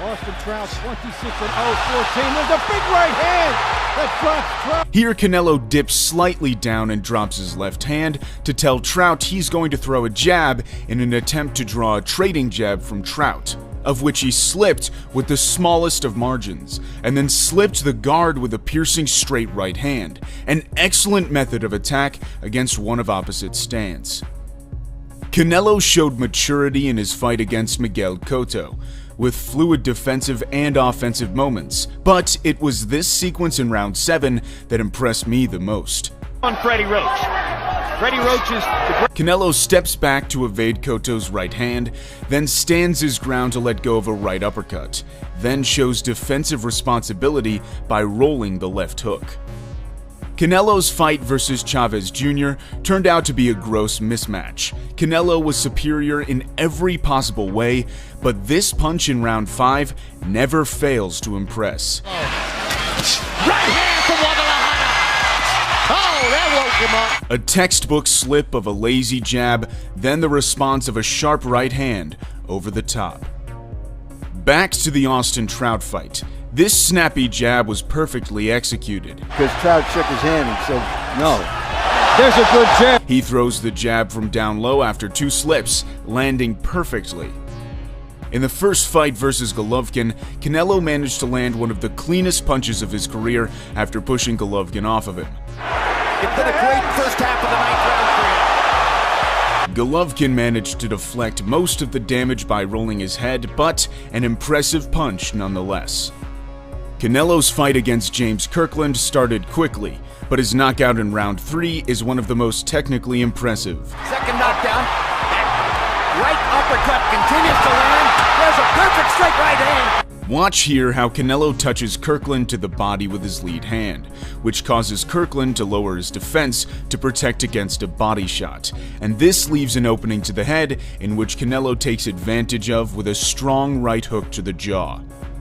Austin Trout, 26-0, 14. There's a big right hand that drops Trout. Here, Canelo dips slightly down and drops his left hand to tell Trout he's going to throw a jab in an attempt to draw a trading jab from Trout, of which he slipped with the smallest of margins, and then slipped the guard with a piercing straight right hand, an excellent method of attack against one of opposite stance. Canelo showed maturity in his fight against Miguel Cotto, with fluid defensive and offensive moments, but it was this sequence in round 7 that impressed me the most. On Freddie Roach. Freddie Roach is the... Canelo steps back to evade Cotto's right hand, then stands his ground to let go of a right uppercut, then shows defensive responsibility by rolling the left hook. Canelo's fight versus Chavez Jr. turned out to be a gross mismatch. Canelo was superior in every possible way, but this punch in round 5 never fails to impress. Right hand from Guadalajara. Oh, that woke him up. A textbook slip of a lazy jab, then the response of a sharp right hand over the top. Back to the Austin Trout fight. This snappy jab was perfectly executed. Because Trout shook his hand and said, no. There's a good jab. He throws the jab from down low after 2 slips, landing perfectly. In the first fight versus Golovkin, Canelo managed to land one of the cleanest punches of his career after pushing Golovkin off of him. It's been a great first half of the 9th round for him. Golovkin managed to deflect most of the damage by rolling his head, but an impressive punch nonetheless. Canelo's fight against James Kirkland started quickly, but his knockout in round 3 is one of the most technically impressive. Second knockdown. Right uppercut continues to land. There's a perfect straight right hand. Watch here how Canelo touches Kirkland to the body with his lead hand, which causes Kirkland to lower his defense to protect against a body shot, and this leaves an opening to the head in which Canelo takes advantage of with a strong right hook to the jaw.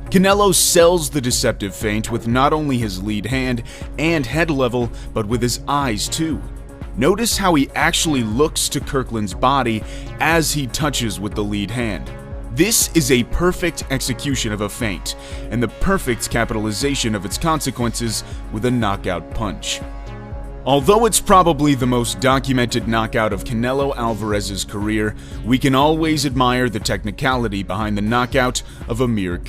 Canelo sells the deceptive feint with not only his lead hand and head level, but with his eyes too. Notice how he actually looks to Kirkland's body as he touches with the lead hand. This is a perfect execution of a feint, and the perfect capitalization of its consequences with a knockout punch. Although it's probably the most documented knockout of Canelo Alvarez's career, we can always admire the technicality behind the knockout of Amir Khan.